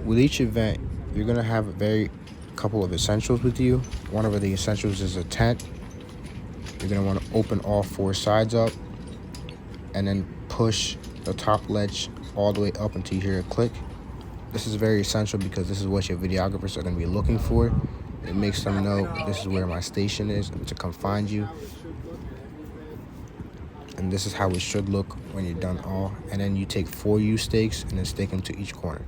With each event, you're gonna have a very couple of essentials with you. One of the essentials is a tent. You're gonna want to open all four sides up and then push the top ledge all the way up until you hear a click. This is very essential because this is what your videographers are going to be looking for. It makes them know this is where my station is and to come find you. And this is how it should look when you're done all. And then you take 4 U stakes and then stake them to each corner.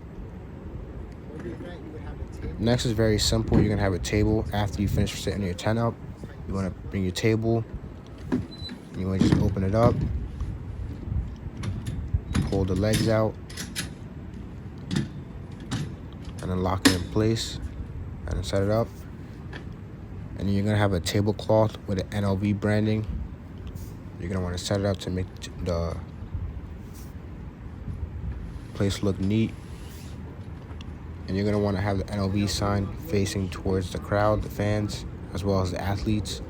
Next is very simple. You're going to have a table. After you finish setting your tent up, you want to bring your table. You want to just open it up. Pull the legs out. And then lock it in place. And then set it up. And then you're going to have a tablecloth with an NLV branding. You're going to want to set it up to make the place look neat. And you're going to want to have the NLV sign facing towards the crowd, the fans, as well as the athletes.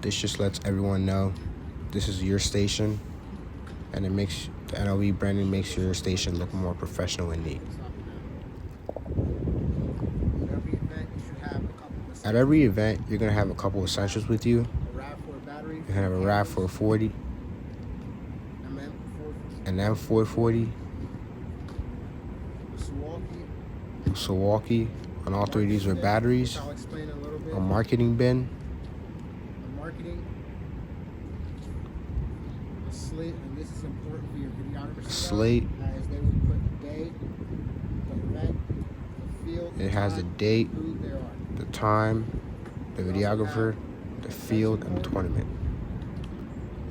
This just lets everyone know this is your station, and it makes the NLV branding makes your station look more professional and neat. At every event, you're going to have a couple essentials with you. You're going to have a RAV440, an M440, Milwaukee, on all three of these are batteries, a marketing bin, a slate. It has the date, the time, the videographer, the field, and the tournament.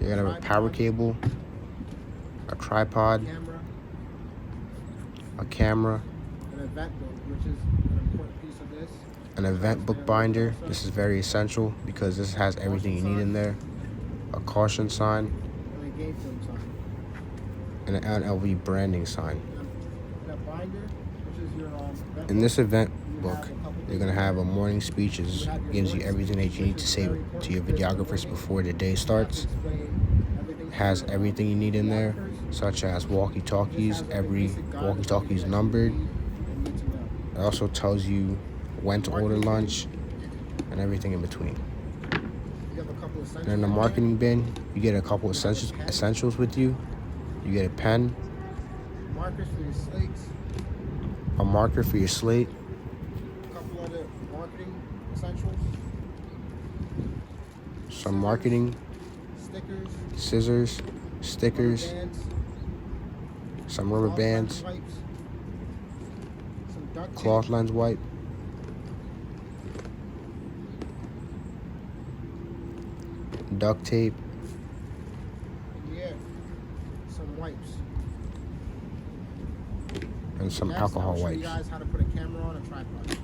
You're gonna have a power cable, a tripod, a camera, an event book binder. This is very essential because this has everything you need in there. A caution sign, and an NLV branding sign. In this event book, you're going to have a morning speech. It gives you everything that you need to say to your videographers before the day starts. It has everything you need in there, such as walkie-talkies. Every walkie-talkie is numbered. It also tells you when to order lunch and everything in between. And in the marketing bin, you get a couple essentials with you. You get a pen, a marker for your slate, a couple other marketing essentials, some marketing, scissors, stickers, some rubber bands, cloth lens wipe, duct tape, some wipes, and some alcohol I'll show wipes. you guys how to put a camera on a tripod.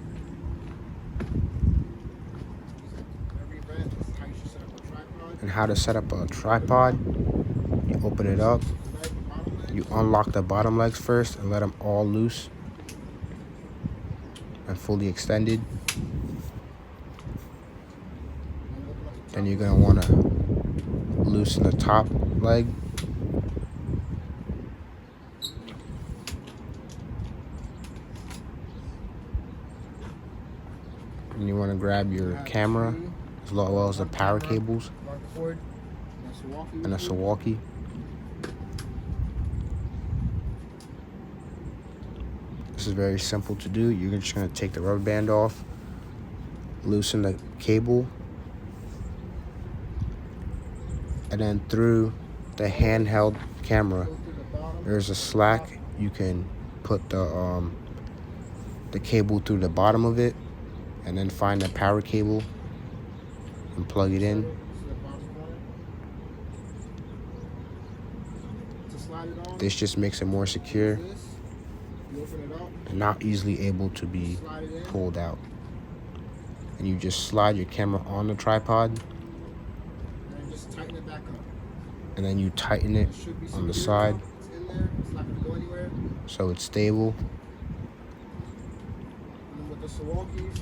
Every event, this is how you should set up a tripod. And how to set up a tripod. You open it up. You unlock the bottom legs first and let them all loose and fully extended. Then you're going to want to loosen the top leg. And you want to grab your camera as well as the power cables and a Milwaukee. This is very simple to do. You're just going to take the rubber band off, loosen the cable, and then through the handheld camera, there's a slack. You can put the cable through the bottom of it, and then find the power cable and plug it in. This just makes it more secure and not easily able to be pulled out. And you just slide your camera on the tripod, and then you tighten it on the side so it's stable.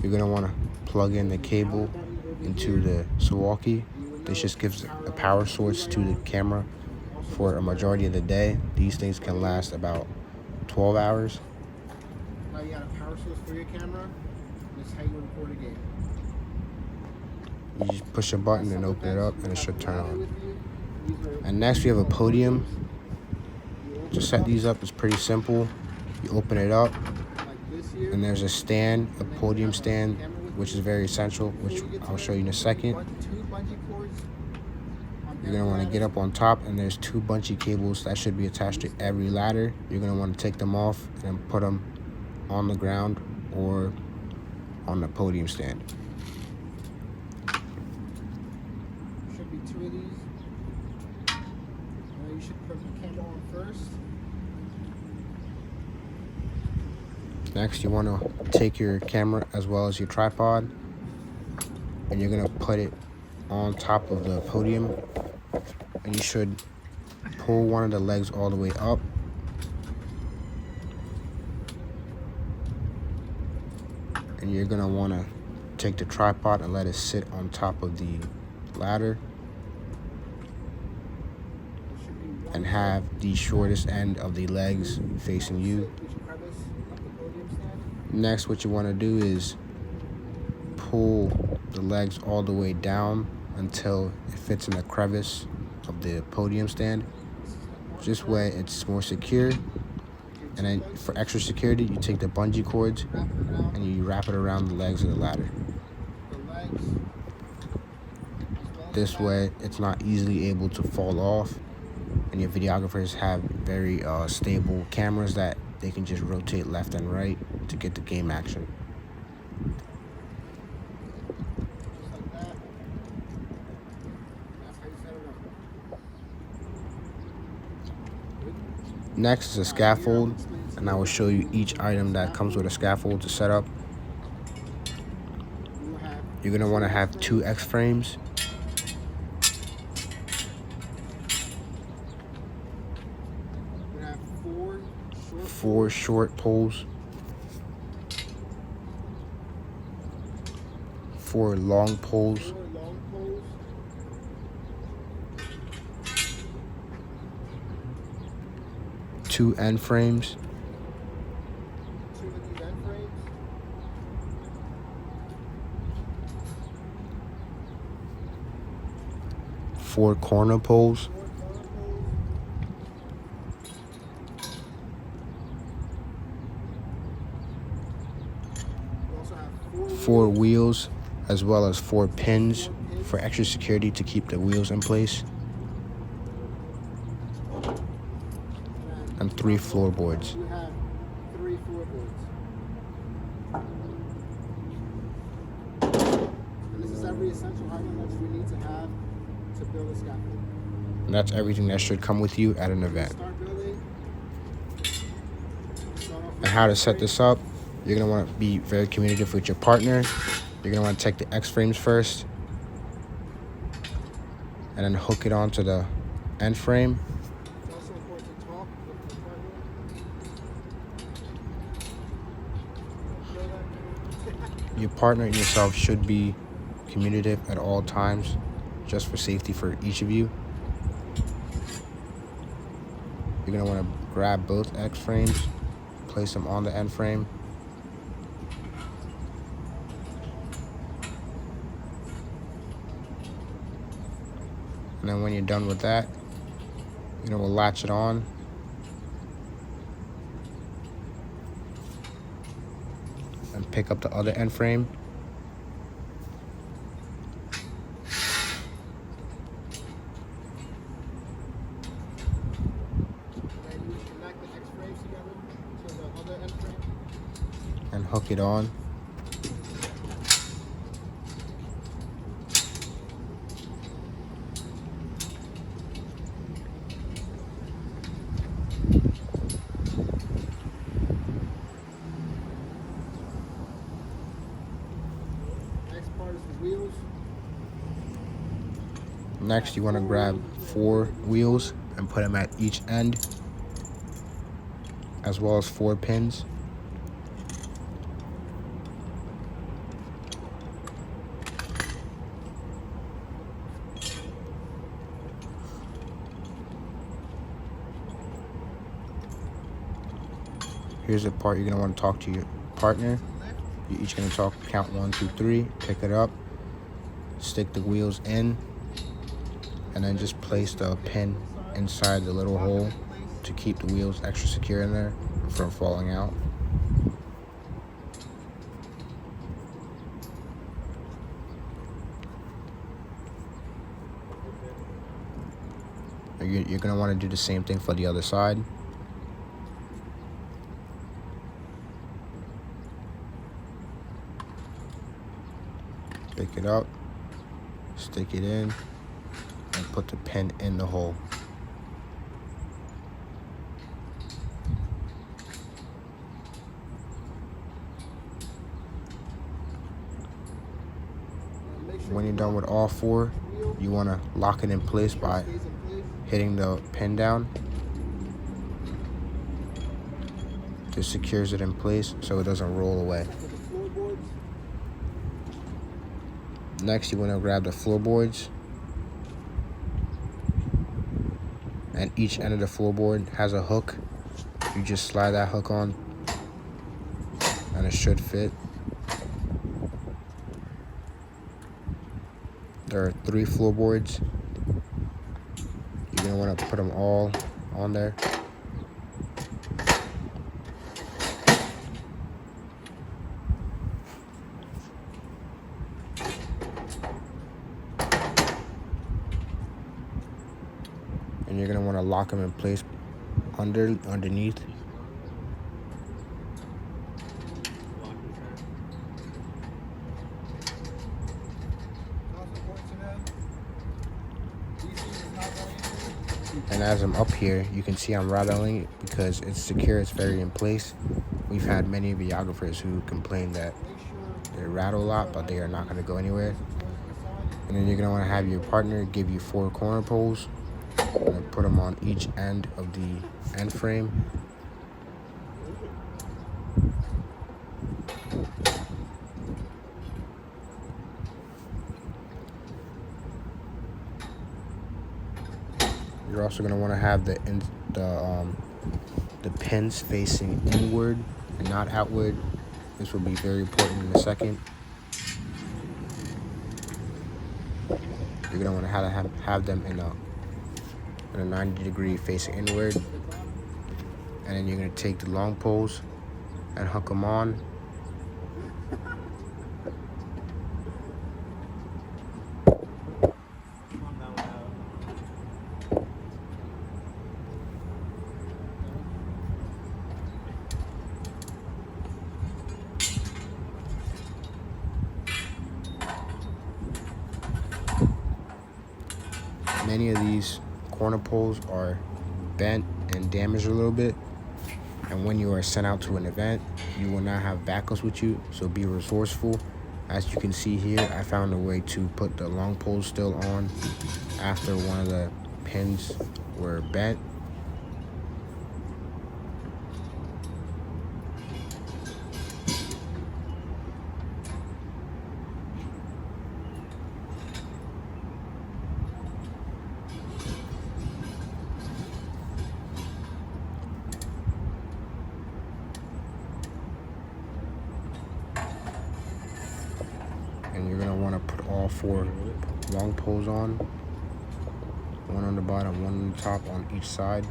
You're going to want to plug in the cable into the Milwaukee. This just gives a power source to the camera for a majority of the day. These things can last about 12 hours. Now you got a power source for your camera. This is how you record a game. You just push a button and open it up, and it should turn on. And next we have a podium. To set these up is pretty simple. You open it up, and there's a stand, a podium stand, which is very essential, which I'll show you in a second. You're going to want to get up on top, and there's 2 bungee cables that should be attached to every ladder. You're going to want to take them off and put them on the ground or on the podium stand. Should be 2 of these. You should put the candle on first. Next, you want to take your camera as well as your tripod, and you're going to put it on top of the podium, and you should pull one of the legs all the way up. And you're going to want to take the tripod and let it sit on top of the ladder and have the shortest end of the legs facing you. Next, what you want to do is pull the legs all the way down until it fits in the crevice of the podium stand. This way it's more secure. And then for extra security, you take the bungee cords and you wrap it around the legs of the ladder. This way it's not easily able to fall off, and your videographers have very stable cameras that they can just rotate left and right to get the game action. Next is a scaffold, and I will show you each item that comes with a scaffold to set up. You're going to want to have 2 X-frames. Four short poles. 4 long poles. 2 end frames. 4 corner poles. 4 wheels, as well as 4 pins for extra security to keep the wheels in place. And 3 floorboards. You have 3 floorboards. And this is every essential item that you need to have to build a scaffold. And that's everything that should come with you at an event. Start building. And how to set this up, you're going to want to be very communicative with your partner. You're going to want to take the X-frames first and then hook it onto the end frame. It's also important to talk with your partner. Your partner and yourself should be communicative at all times, just for safety for each of you. You're going to want to grab both X-frames, place them on the end frame. And then when you're done with that, we'll latch it on. And pick up the other end frame. And hook it on. Next part is the wheels. Next, you want to grab 4 wheels and put them at each end, as well as 4 pins. Here's the part you're gonna want to talk to your partner. You're each gonna count 1, 2, 3, pick it up, stick the wheels in, and then just place the pin inside the little hole to keep the wheels extra secure in there from falling out. You're gonna want to do the same thing for the other side. Pick it up, stick it in, and put the pin in the hole. When you're done with all 4, you want to lock it in place by hitting the pin down. This secures it in place so it doesn't roll away. Next, you want to grab the floorboards, and each end of the floorboard has a hook. You just slide that hook on, and it should fit. There are 3 floorboards. You're gonna want to put them all on there. And you're gonna want to lock them in place underneath. And as I'm up here, you can see I'm rattling it because it's secure, it's very in place. We've had many videographers who complain that they rattle a lot, but they are not going to go anywhere. And then you're going to want to have your partner give you 4 corner poles and put them on each end of the end frame. You're also going to want to have the pins facing inward and not outward. This will be very important in a second. You're going to want to have them in a 90-degree facing inward. And then you're going to take the long poles and hook them on. Many of these corner poles are bent and damaged a little bit, and when you are sent out to an event, you will not have backups with you, so be resourceful. As you can see here, I found a way to put the long poles still on after one of the pins were bent. And you're gonna want to put all 4 long poles on, one on the bottom, one on the top on each side.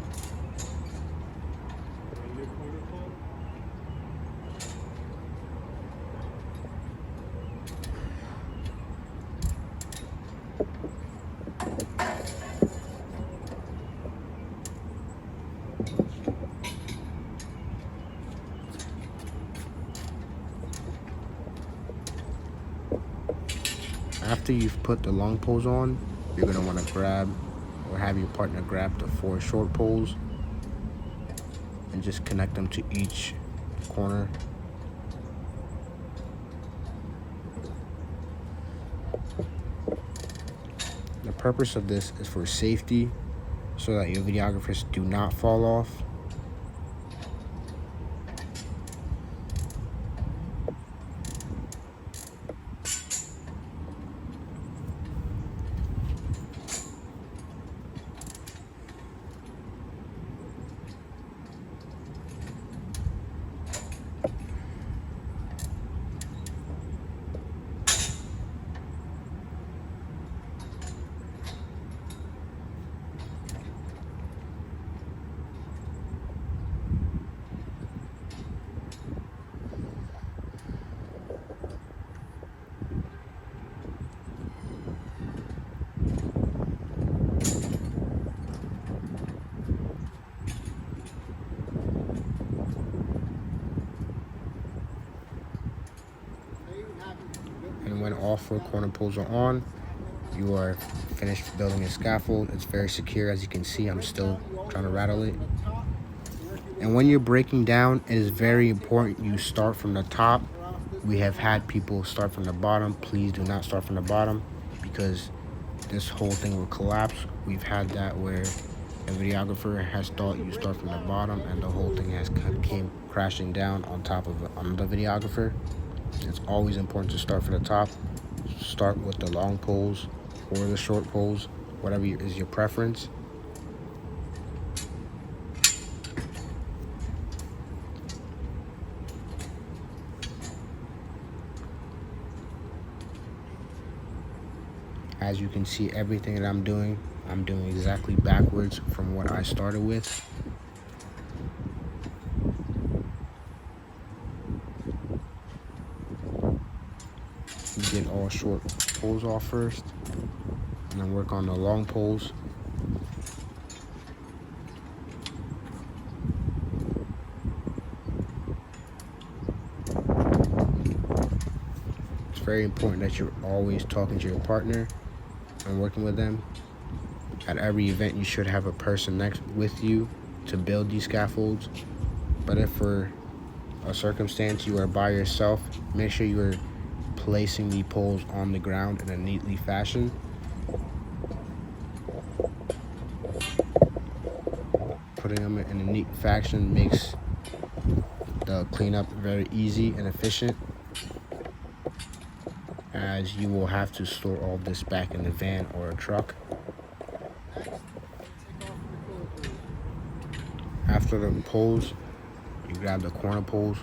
After you've put the long poles on, you're going to want to grab or have your partner grab the 4 short poles and just connect them to each corner. The purpose of this is for safety, so that your videographers do not fall off. all 4 corner poles are on, you are finished building a scaffold. It's very secure. As you can see, I'm still trying to rattle it. And when you're breaking down, it is very important you start from the top. We have had people start from the bottom. Please do not start from the bottom, because this whole thing will collapse. We've had that where a videographer has thought you start from the bottom and the whole thing has came crashing down on top of the videographer. It's always important to start from the top. Start with the long poles or the short poles, whatever is your preference. As you can see, everything that I'm doing exactly backwards from what I started with. Get all short poles off first, and then work on the long poles. It's very important that you're always talking to your partner and working with them. At every event, you should have a person next with you to build these scaffolds. But if for a circumstance you are by yourself, make sure you are placing the poles on the ground in a neatly fashion. Putting them in a neat fashion makes the cleanup very easy and efficient, as you will have to store all this back in the van or a truck. After the poles, you grab the corner poles.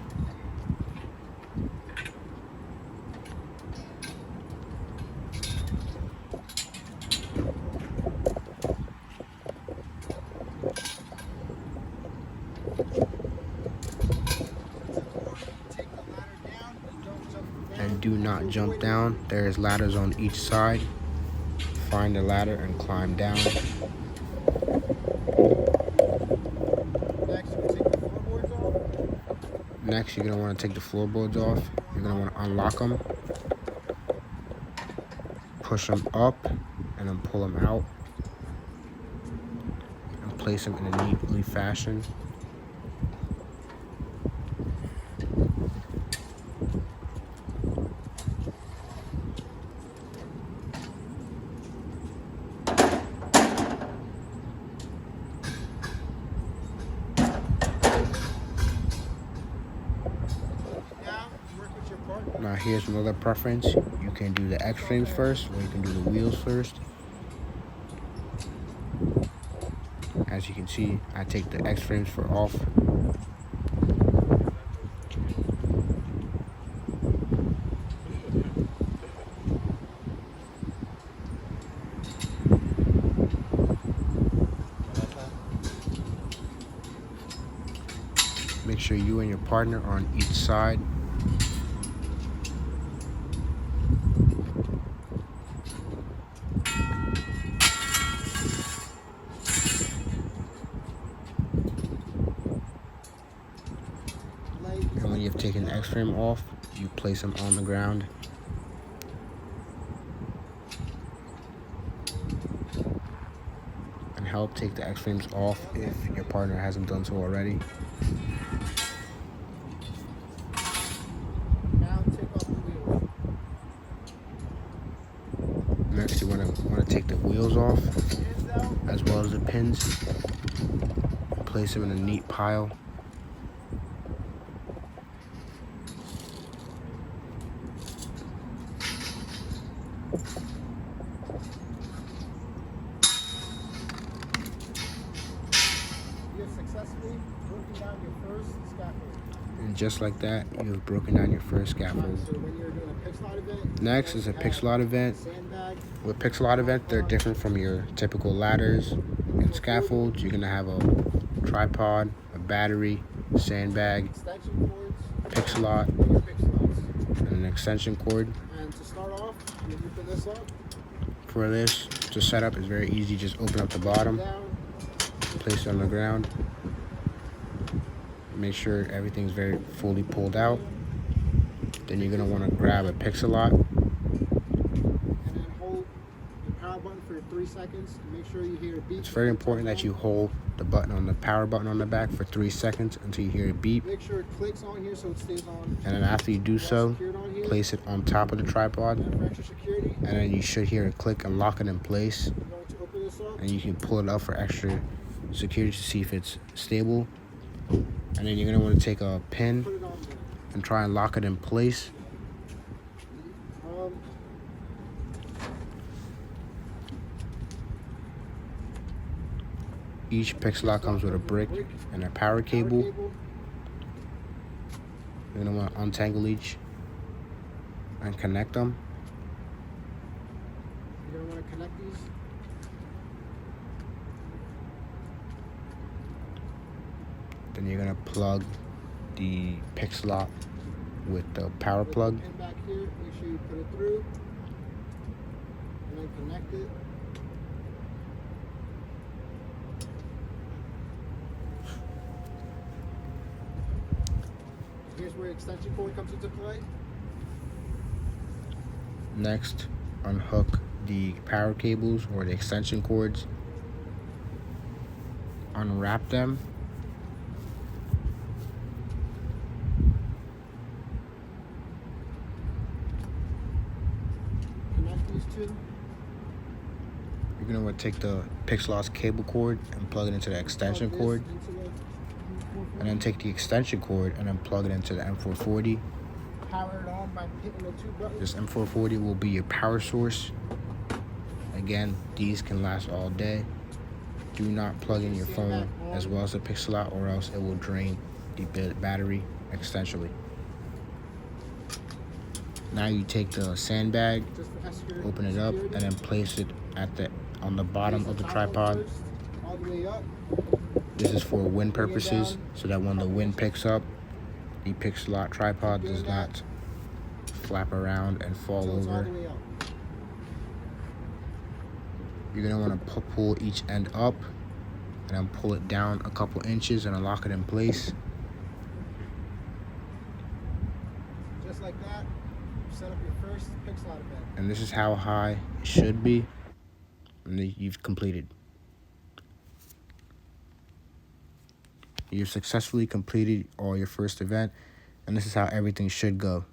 And do not jump down. There is ladders on each side. Find the ladder and climb down. Next, you're going to want to take the floorboards off. You're going to want to unlock them. Push them up and then pull them out. And place them in a neatly fashion. Now here's another preference. You can do the X-frames first, or you can do the wheels first. As you can see, I take the X-frames for off. Make sure you and your partner are on each side. And when you've taken the X-frame off, you place them on the ground. And help take the X-frames off if your partner hasn't done so already. Next, you want to take the wheels off, as well as the pins. Place them in a neat pile. Successfully broken down your first scaffold. And just like that, you have broken down your first scaffold. So when you're doing a Pixel Lot event, next is a Pixel Lot event. Sandbag. With Pixel Lot event, they're different from your typical ladders and scaffolds. You're gonna have a tripod, a battery, sandbag, Extension cords. Pixel Lot, Pixel and an extension cord. And to start off, you open this up. For this, to set up is very easy. Just open up the bottom, Down. place it on the ground. Make sure everything's very fully pulled out. Then you're gonna want to grab a Pixel Lot 3 seconds. Make sure you hear a beep. It's very important that you hold the button on the power button on the back for 3 seconds until you hear a beep. Make sure it clicks on here so it stays on. And then after you do so, place it on top of the tripod. And for extra security, And then you should hear it click and lock it in place. we're going to open this up. And you can pull it up for extra security to see if it's stable. And then you're going to want to take a pin Put it on there. and try and lock it in place. Each PIXLOCK comes with a brick and a power cable. You're going to want to untangle each and connect them. You're going to want to connect these. Then you're going to plug the PIXLOCK with the power plug. Pin back here. Make sure you put it through. And then connect it. Here's where extension cord comes into play. Next, unhook the power cables or the extension cords. Unwrap them. Connect these two. You're going to want to take the PIXLOCK cable cord and plug it into the extension Plug cord. this into the And then take the extension cord and then plug it into the M440. power it on by hitting the two buttons. This M440 will be your power source. Again, these can last all day. Do not plug in your phone as well as the PIXLOCK, or else it will drain the battery extensionally. Now you take the sandbag, Just for extra open it up, security. and then place it on the bottom Place of the top one tripod. first, all the way up. This is for wind purposes, so that when the wind picks up, the PIXLOCK tripod does not flap around and fall So it's all over. the way up. You're gonna want to pull each end up and then pull it down a couple inches and then lock it in place. Just like that, you set up your first PIXLOCK event. And this is how high it should be. And then you've completed. You've successfully completed all your first event, and this is how everything should go.